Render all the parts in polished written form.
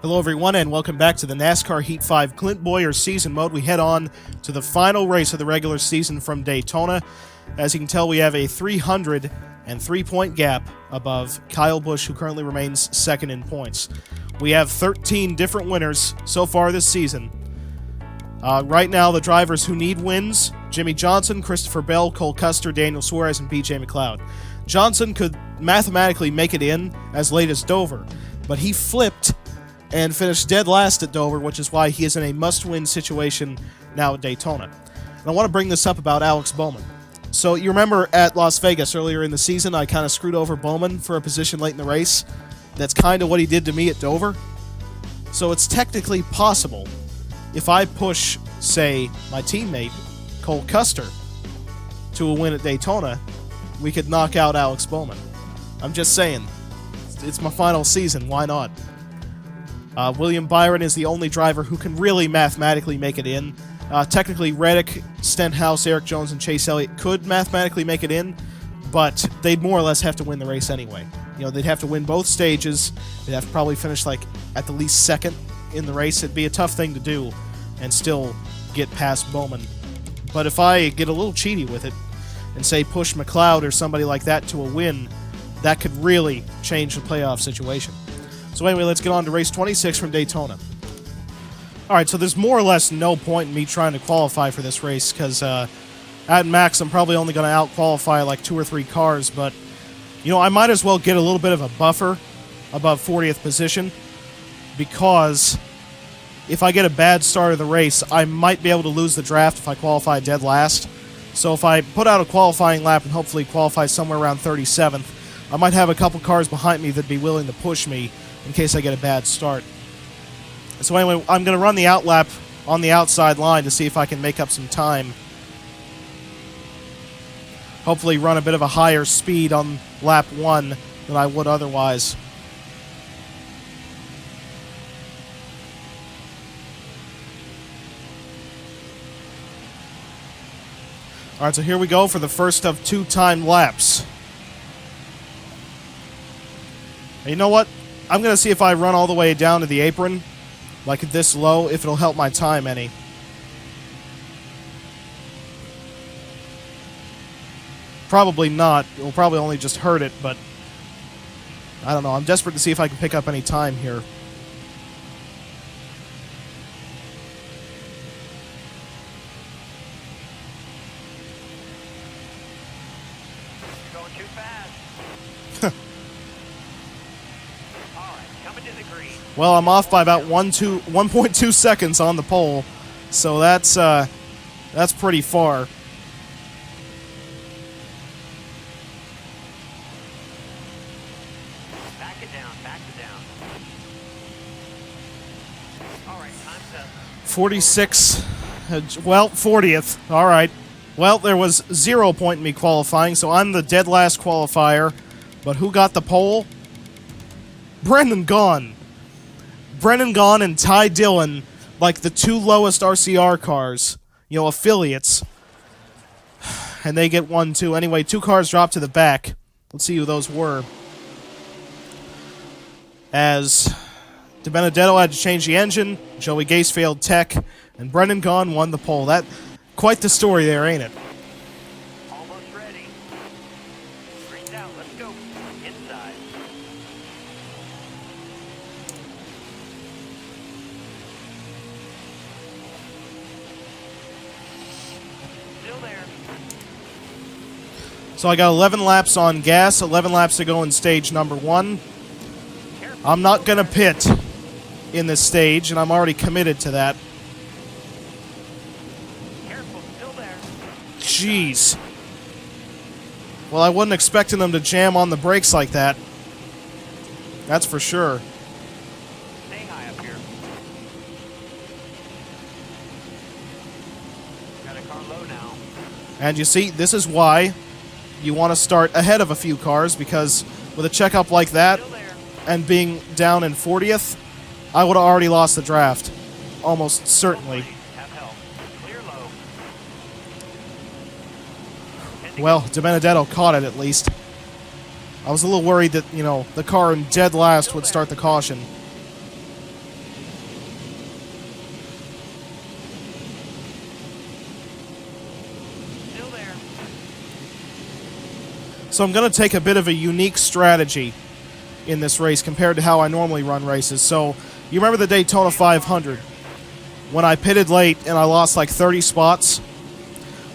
Hello everyone and welcome back to the NASCAR Heat 5 Clint Bowyer season mode. We head on to the final race of the regular season from Daytona. As you can tell, we have a 303-point gap above Kyle Busch, who currently remains second in points. We have 13 different winners so far this season. Right now, the drivers who need wins: Jimmy Johnson, Christopher Bell, Cole Custer, Daniel Suarez, and BJ McLeod. Johnson could mathematically make it in as late as Dover, but he flipped and finished dead last at Dover, which is why he is in a must-win situation now at Daytona. And I want to bring this up about Alex Bowman. So you remember at Las Vegas earlier in the season, I kind of screwed over Bowman for a position late in the race. That's kind of what he did to me at Dover. So it's technically possible if I push, say, my teammate, Cole Custer, to a win at Daytona, we could knock out Alex Bowman. I'm just saying. It's my final season. Why not? William Byron is the only driver who can really mathematically make it in. Technically, Reddick, Stenhouse, Eric Jones, and Chase Elliott could mathematically make it in, but they'd more or less have to win the race anyway. You know, they'd have to win both stages. They'd have to probably finish, like, at the least second in the race. It'd be a tough thing to do and still get past Bowman. But if I get a little cheaty with it and, say, push McLeod or somebody like that to a win, that could really change the playoff situation. So anyway, let's get on to race 26 from Daytona. Alright, so there's more or less no point in me trying to qualify for this race, because at max I'm probably only going to out-qualify like 2 or 3 cars, but, you know, I might as well get a little bit of a buffer above 40th position, because if I get a bad start of the race, I might be able to lose the draft if I qualify dead last. So if I put out a qualifying lap and hopefully qualify somewhere around 37th, I might have a couple cars behind me that'd be willing to push me in case I get a bad start. So anyway, I'm going to run the out lap on the outside line to see if I can make up some time. Hopefully run a bit of a higher speed on lap 1 than I would otherwise. Alright, so here we go for the first of 2 timed laps. And you know what? I'm going to see if I run all the way down to the apron, like this low, if it'll help my time any. Probably not. It'll probably only just hurt it, but I don't know. I'm desperate to see if I can pick up any time here. You're going too fast. Well, I'm off by about 1.2 seconds on the pole, so that's pretty far. Back it down, back it down. All right, time's up. 46, well, 40th. All right. Well, there was 0 point in me qualifying, so I'm the dead last qualifier. But who got the pole? Brendan Gaughan. Brendan Gaughan and Ty Dillon, like the 2 lowest RCR cars, you know, affiliates. And they get 1, 2. Anyway, 2 cars drop to the back. Let's see who those were. As DiBenedetto had to change the engine, Joey Gase failed tech, and Brendan Gaughan won the pole. That, quite the story there, ain't it? Almost ready. Green's out, let's go. Inside. Still there. So I got 11 laps on gas, 11 laps to go in stage number 1. I'm not going to pit in this stage, and I'm already committed to that. Careful, still there. Jeez. Well, I wasn't expecting them to jam on the brakes like that. That's for sure. Stay high up here. Got a car low now. And you see, this is why you want to start ahead of a few cars, because with a checkup like that Still there. and being down in 40th, I would have already lost the draft. Almost certainly. Have help. Clear low. Well, DiBenedetto caught it at least. I was a little worried that, you know, the car in dead last would start the caution. So I'm going to take a bit of a unique strategy in this race compared to how I normally run races. So you remember the Daytona 500 when I pitted late and I lost like 30 spots?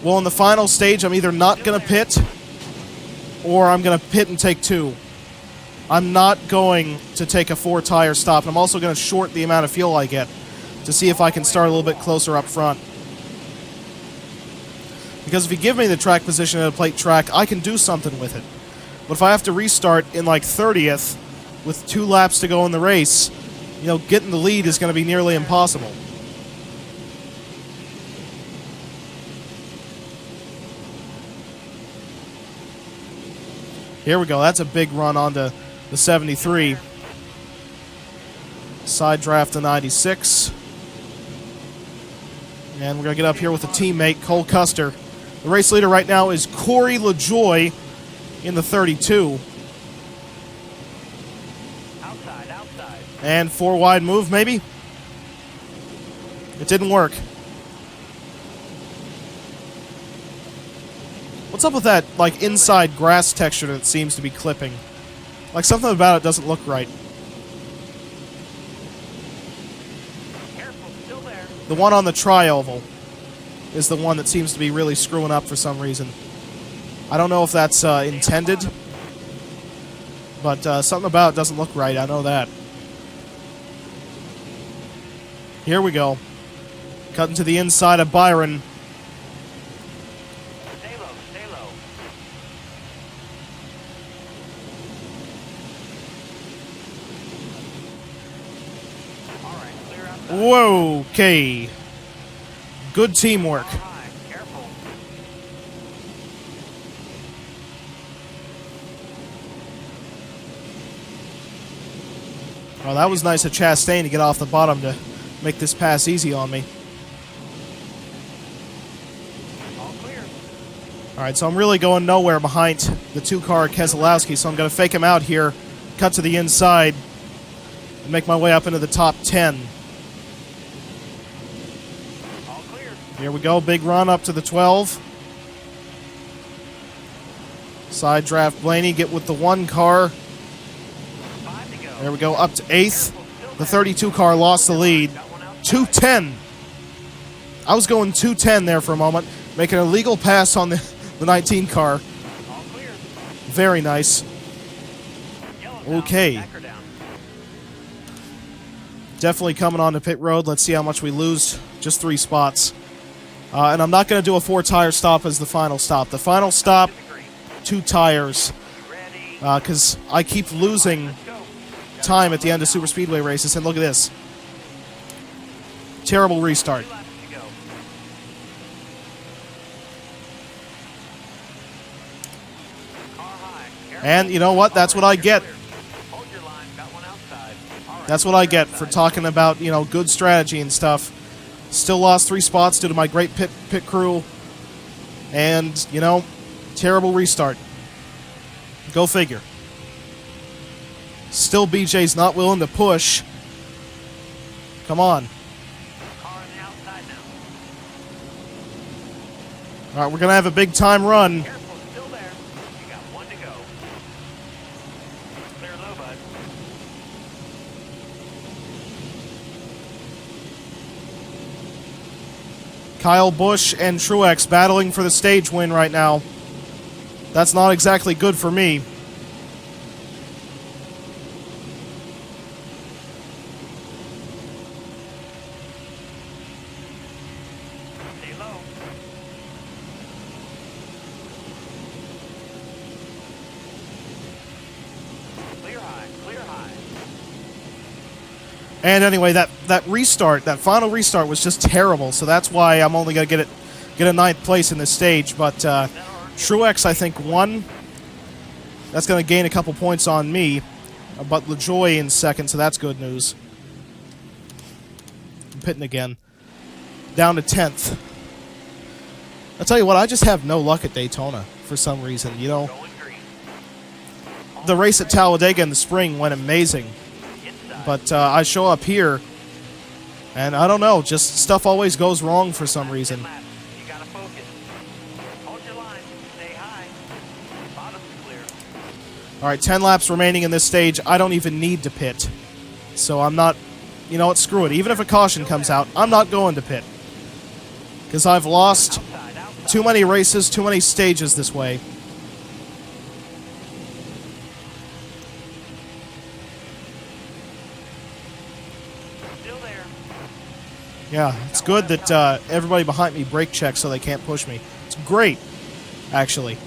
Well, in the final stage, I'm either not going to pit or I'm going to pit and take 2. I'm not going to take a 4-tire stop. And I'm also going to short the amount of fuel I get to see if I can start a little bit closer up front. Because if you give me the track position at a plate track, I can do something with it. But if I have to restart in like 30th with 2 laps to go in the race, you know, getting the lead is going to be nearly impossible. Here we go. That's a big run onto the 73. Side draft to 96. And we're going to get up here with a teammate, Cole Custer. The race leader right now is Corey LaJoy in the 32. Outside. And 4-wide move, maybe? It didn't work. What's up with that, like, inside grass texture that seems to be clipping? Like, something about it doesn't look right. Careful, still there. The one on the tri-oval is the one that seems to be really screwing up for some reason. I don't know if that's intended, but something about it doesn't look right. I know that. Here we go. Cutting to the inside of Byron. Stay low, stay low. All right, clear outside. Whoa, okay. Good teamwork. Car high, careful. Well, that was nice of Chastain to get off the bottom to make this pass easy on me. All clear. All right, so I'm really going nowhere behind the 2-car Keselowski, so I'm going to fake him out here, cut to the inside, and make my way up into the top 10. All clear. Here we go, big run up to the 12. Side draft Blaney, get with the 1 car. 5 to go. There we go, up to 8th. The 32 car lost the lead. Got one outside. 210. I was going 210 there for a moment, making a legal pass on the 19 car. All clear. Very nice. Yellow down, Okay. back her down. Definitely coming on to pit road. Let's see how much we lose. Just 3 spots. And I'm not going to do a 4-tire stop as the final stop. The final stop, To the green. 2 tires. Ready. Because I keep losing Let's go. time at the end of super speedway races. And look at this. Terrible restart. 2 laps to go. Car high, careful. And you know what? That's what I get. Hold your line. Got one outside. All right, That's what I clear get for outside. talking about, you know, good strategy and stuff. Still lost 3 spots due to my great pit crew. And, you know, terrible restart. Go figure. Still BJ's not willing to push. Come on. Car on the outside now. All right, we're going to have a big time run. Careful, still there. You got 1 to go. Clear low, bud. Kyle Busch and Truex battling for the stage win right now. That's not exactly good for me. Stay low. Clear high, clear high. And anyway, that restart, that final restart was just terrible. So that's why I'm only going to get a 9th place in this stage. But Truex, I think, won. That's going to gain a couple points on me. But LaJoy in 2nd, so that's good news. I'm pitting again. Down to 10th. I'll tell you what, I just have no luck at Daytona for some reason. You know, Going green. the race at Talladega in the spring went amazing. Inside. But I show up here, and I don't know, just stuff always goes wrong for some reason. 10 laps. You gotta focus. Hold your line. Stay high. Bottom's clear. All right, 10 laps remaining in this stage. I don't even need to pit. So I'm not... You know what? Screw it. Even if a caution comes out, I'm not going to pit. Because I've lost too many races, too many stages this way. Still there. Yeah, it's good that everybody behind me brake checks so they can't push me. It's great, actually.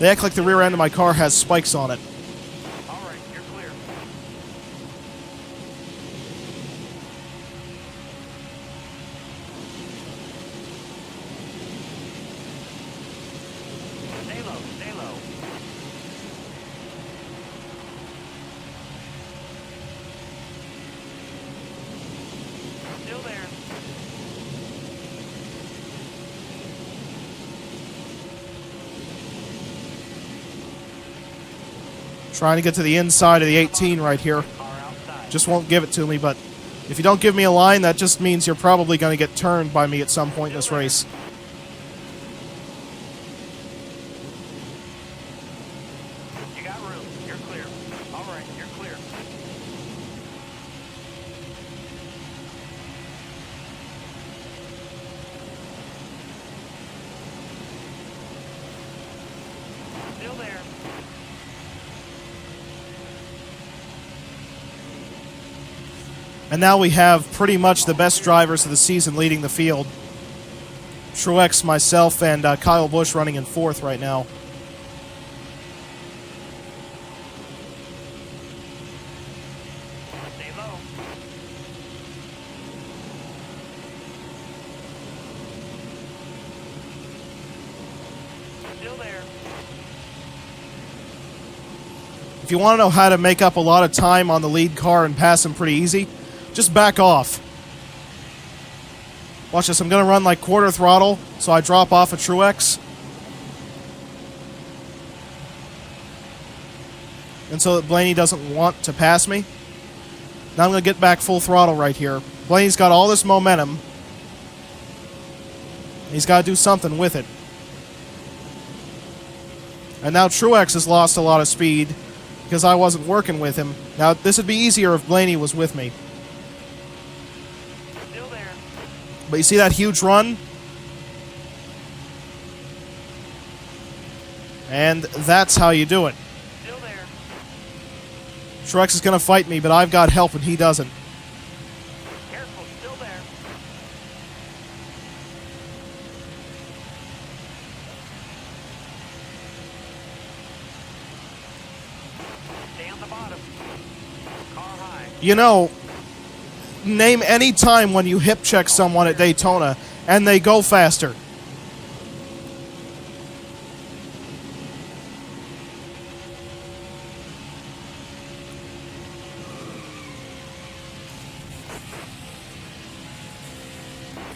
They act like the rear end of my car has spikes on it. All right, you're clear. Stay low, stay low. Still there. Trying to get to the inside of the 18 right here. Car outside. Just won't give it to me, but if you don't give me a line, that just means you're probably going to get turned by me at some point in this race. You got room. You're clear. All right, you're clear. Still there. And now we have pretty much the best drivers of the season leading the field. Truex, myself, and Kyle Busch running in fourth right now. Stay low. Still there. If you want to know how to make up a lot of time on the lead car and pass him pretty easy, just back off. Watch this, I'm going to run like quarter throttle, so I drop off a Truex. And so that Blaney doesn't want to pass me. Now I'm going to get back full throttle right here. Blaney's got all this momentum. He's got to do something with it. And now Truex has lost a lot of speed because I wasn't working with him. Now, this would be easier if Blaney was with me. Still there. But you see that huge run? And that's how you do it. Still there. Truex is going to fight me, but I've got help and he doesn't. Careful. Still there. Stay on the bottom. Car high. You know, name any time when you hip check someone at Daytona and they go faster.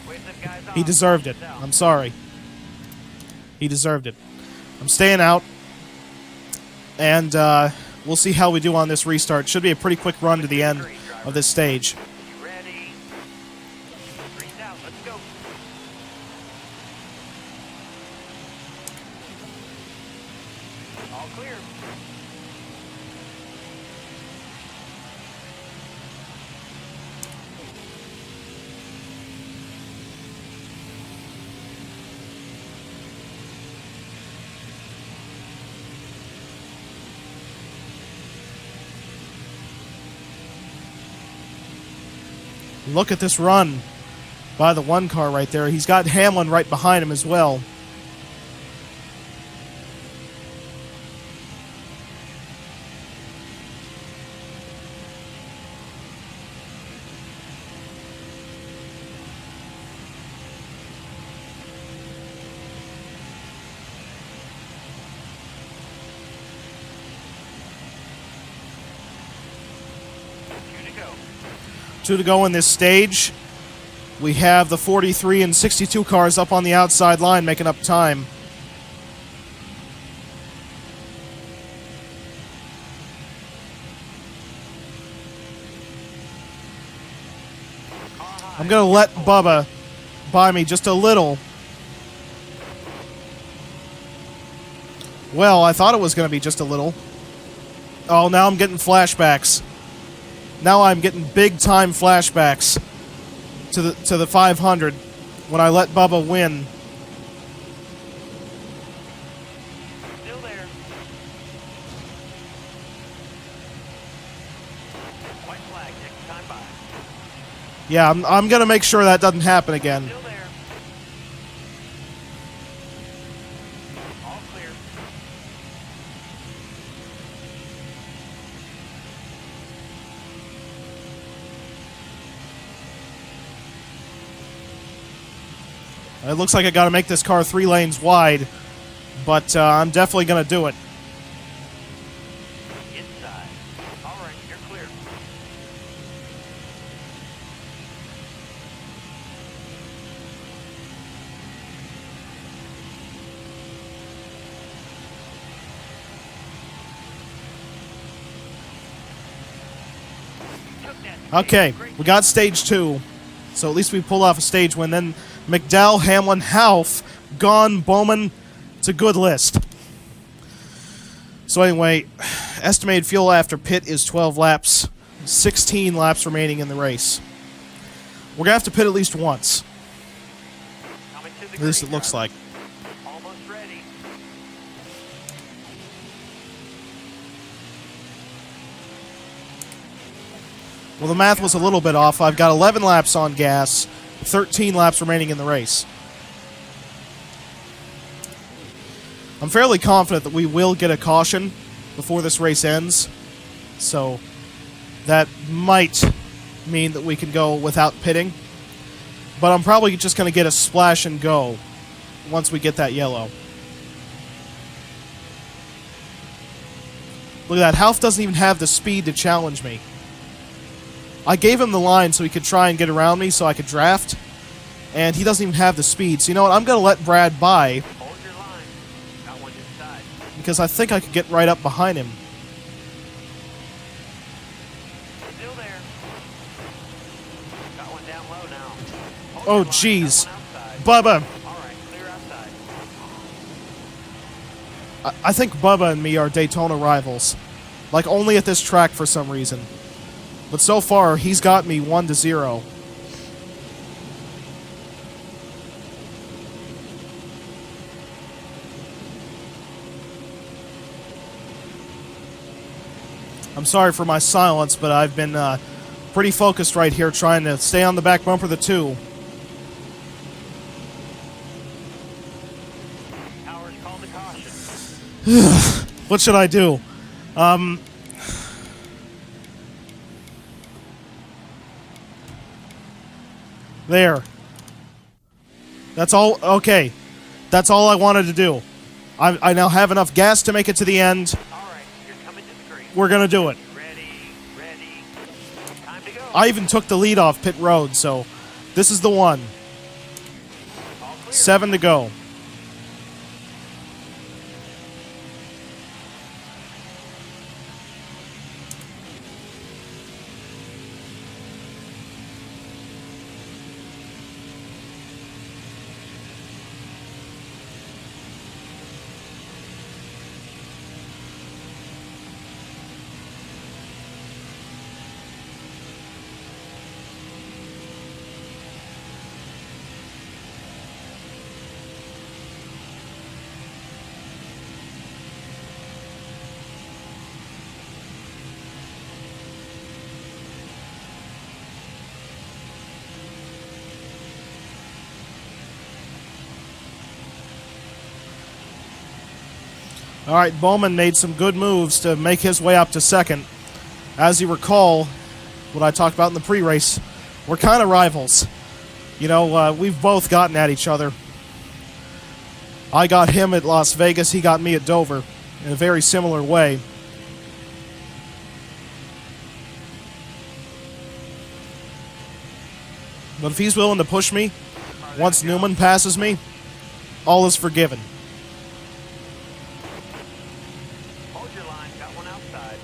Wave them guys He off. deserved it. I'm sorry. He deserved it. I'm staying out. And we'll see how we do on this restart. Should be a pretty quick run to the end of this stage. You ready? Green's out. Let's go. All clear. Look at this run by the one car right there. He's got Hamlin right behind him as well. Two to go. 2 to go in this stage. We have the 43 and 62 cars up on the outside line making up time. Car high. I'm going to let Bubba buy me just a little. Well, I thought it was going to be just a little. Oh, now I'm getting flashbacks. Now I'm getting big-time flashbacks to the 500 when I let Bubba win. Still there. White flag, next time by. Yeah, I'm going to make sure that doesn't happen again. Still there. All clear. It looks like I got to make this car 3 lanes wide, but I'm definitely going to do it. Inside. All right, you're clear. Took that. Okay, Great. we got stage 2, so at least we pulled off a stage win. Then McDowell, Hamlin, Hauff, Gahn, Bowman. It's a good list. So anyway, estimated fuel after pit is 12 laps. 16 laps remaining in the race. We're going to have to pit at least once. Coming to the At least it green, looks like. almost ready. Well, the math was a little bit off. I've got 11 laps on gas, 13 laps remaining in the race. I'm fairly confident that we will get a caution before this race ends, so that might mean that we can go without pitting. But I'm probably just going to get a splash and go once we get that yellow. Look at that. Hauff doesn't even have the speed to challenge me. I gave him the line so he could try and get around me so I could draft, and he doesn't even have the speed. So you know what? I'm going to let Brad by Hold your line. Got one inside. because I think I could get right up behind him. Still there. Got one down low now. Hold Oh, your line. jeez. Got one outside. Bubba. All right, clear outside. I think Bubba and me are Daytona rivals. Like, only at this track for some reason. But so far, he's got me 1-0. I'm sorry for my silence, but I've been pretty focused right here trying to stay on the back bumper of the 2. Towers called the caution. What should I do? There. That's all. Okay. That's all I wanted to do. I now have enough gas to make it to the end. All right, you're coming to the green. We're going to do it. Ready. Time to go. I even took the lead off pit road, so this is the one. All clear. 7 to go. All right, Bowman made some good moves to make his way up to second. As you recall, what I talked about in the pre-race, we're kind of rivals. You know, we've both gotten at each other. I got him at Las Vegas, he got me at Dover in a very similar way. But if he's willing to push me, once Newman passes me, all is forgiven. Hold your line. Got one outside.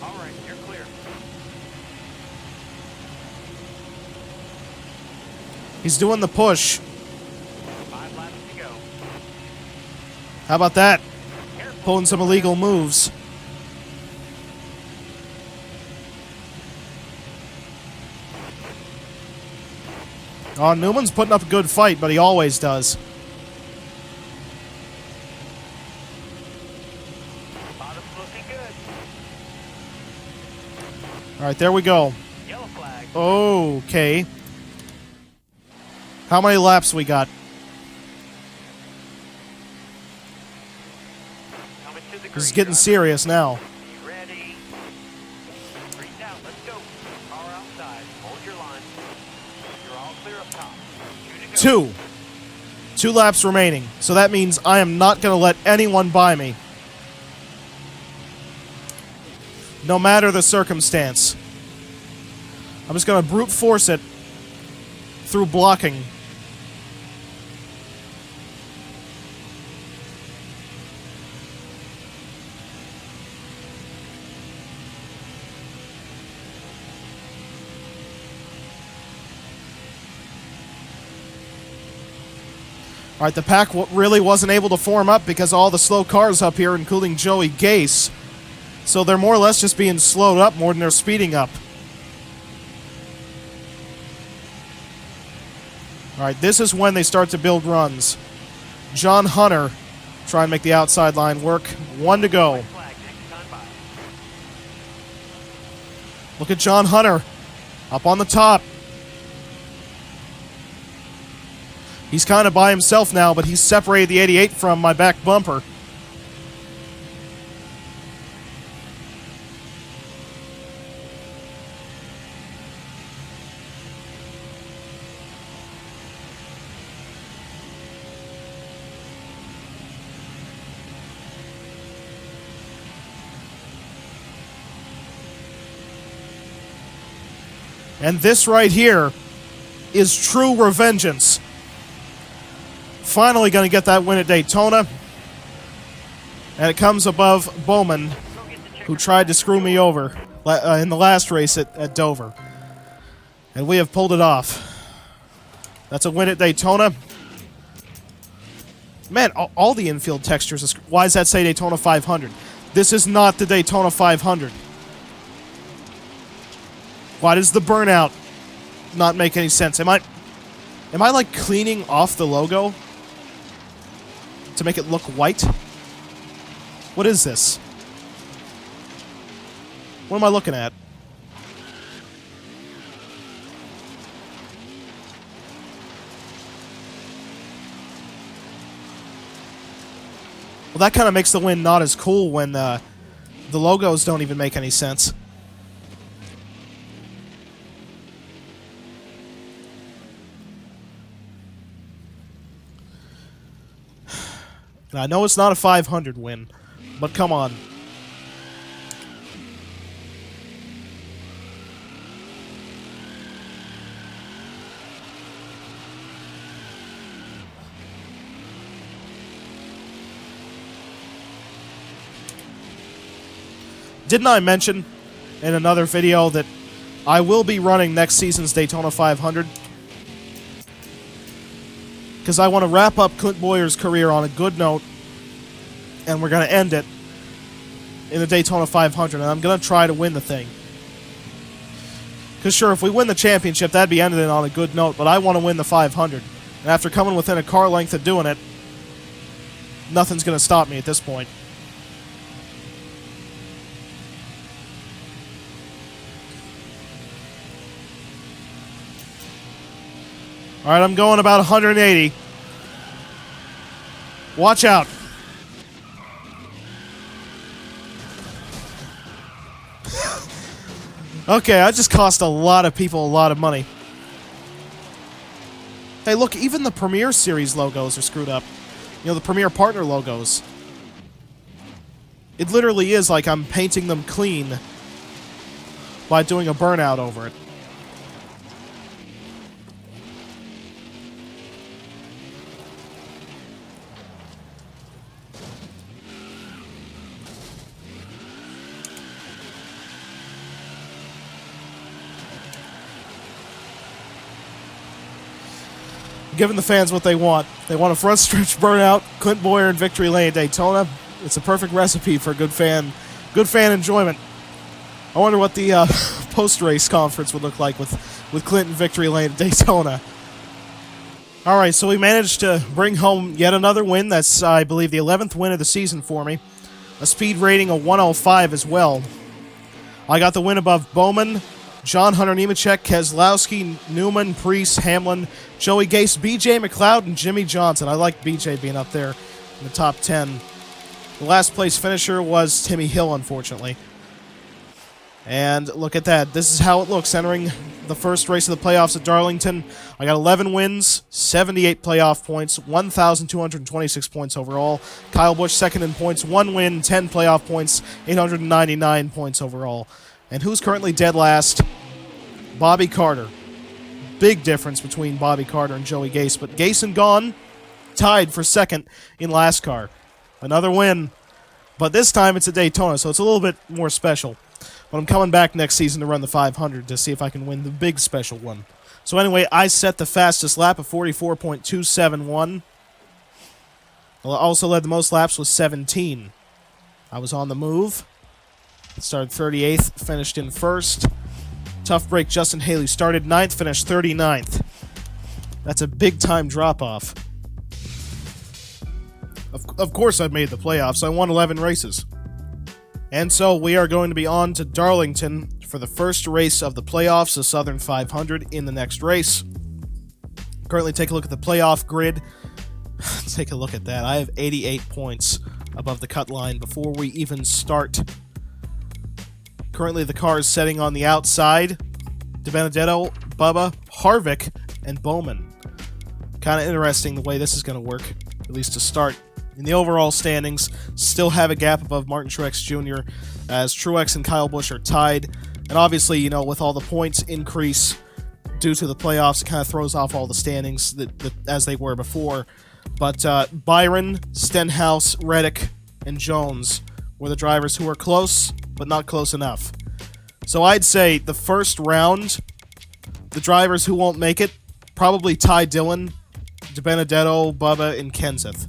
All right, you're clear. He's doing the push. 5 laps to go. How about that? Careful. Pulling some illegal moves. Oh, Newman's putting up a good fight, but he always does. Bottom's looking good. All right, there we go. Yellow flag. Okay. How many laps we got? Coming to the This is green, getting driver. serious now. Be ready. Green's out. Let's go. Car outside. Hold your line. You're all clear up top. 2 to go. 2 laps remaining. So that means I am not going to let anyone by me. No matter the circumstance. I'm just going to brute force it through blocking. All right, the pack really wasn't able to form up because of all the slow cars up here, including Joey Gase. So they're more or less just being slowed up more than they're speeding up. All right, this is when they start to build runs. John Hunter try and make the outside line work. 1 to go. Flag next time by. Look at John Hunter up on the top. He's kind of by himself now, but he's separated the 88 from my back bumper. And this right here is true revengeance. Finally going to get that win at Daytona. And it comes above Bowman, who tried to screw me over in the last race at Dover. And we have pulled it off. That's a win at Daytona. Man, all the infield textures. Why does that say Daytona 500? This is not the Daytona 500. Why does the burnout not make any sense? Am I like cleaning off the logo to make it look white? What is this? What am I looking at? Well, that kind of makes the win not as cool when the logos don't even make any sense. And I know it's not a 500 win, but come on. Didn't I mention in another video that I will be running next season's Daytona 500? Because I want to wrap up Clint Bowyer's career on a good note, and we're going to end it in the Daytona 500, and I'm going to try to win the thing. Because sure, if we win the championship, that'd be ending it on a good note, but I want to win the 500. And after coming within a car length of doing it, nothing's going to stop me at this point. All right, I'm going about 180. Watch out. Okay, I just cost a lot of people a lot of money. Hey, look, even the Premier Series logos are screwed up. You know, the Premier Partner logos. It literally is like I'm painting them clean by doing a burnout over it. giving the fans what they want. They want a front stretch burnout, Clint Bowyer in victory lane at Daytona. It's a perfect recipe for good fan enjoyment. I wonder what the post-race conference would look like with Clint in victory lane at Daytona. All right, so we managed to bring home yet another win. That's, I believe, the 11th win of the season for me. A speed rating of 105 as well. I got the win above Bowman, John Hunter Nemechek, Keselowski, Newman, Priest, Hamlin, Joey Gase, BJ McLeod, and Jimmy Johnson. I like BJ being up there in the top 10. The last place finisher was Timmy Hill, unfortunately. And look at that. This is how it looks entering the first race of the playoffs at Darlington. I got 11 wins, 78 playoff points, 1,226 points overall. Kyle Busch second in points, 1 win, 10 playoff points, 899 points overall. And who's currently dead last? Bobby Carter. Big difference between Bobby Carter and Joey Gase. But Gase and Gone tied for second in NASCAR. Another win. But this time it's at Daytona, so it's a little bit more special. But I'm coming back next season to run the 500 to see if I can win the big special one. So anyway, I set the fastest lap of 44.271. I also led the most laps with 17. I was on the move. Started 38th, finished in first. Tough break, Justin Haley started 9th, finished 39th. That's a big-time drop-off. Of course I made the playoffs. I won 11 races. And so we are going to be on to Darlington for the first race of the playoffs, the Southern 500, in the next race. Currently, take a look at the playoff grid. Take a look at that. I have 88 points above the cut line before we even start. Currently, the car is setting on the outside. DiBenedetto, Bubba, Harvick, and Bowman. Kind of interesting the way this is going to work, at least to start. In the overall standings, still have a gap above Martin Truex Jr., as Truex and Kyle Busch are tied. And obviously, you know, with all the points increase due to the playoffs, it kind of throws off all the standings as they were before. But Byron, Stenhouse, Reddick, and Jones were the drivers who were close, but not close enough. So I'd say the first round, the drivers who won't make it, probably Ty Dillon, DiBenedetto, Bubba, and Kenseth.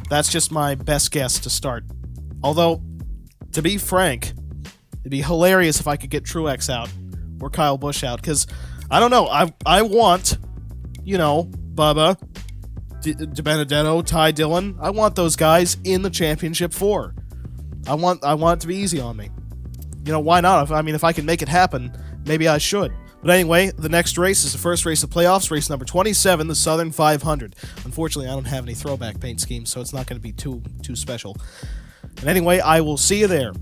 That's just my best guess to start. Although, to be frank, it'd be hilarious if I could get Truex out or Kyle Busch out, because I don't know. I want, you know, Bubba, DiBenedetto, Ty Dillon. I want those guys in the championship 4. I want it to be easy on me. You know, why not? If I can make it happen, maybe I should. But anyway, the next race is the first race of playoffs, race number 27, the Southern 500. Unfortunately, I don't have any throwback paint schemes, so it's not going to be too special. And anyway, I will see you there.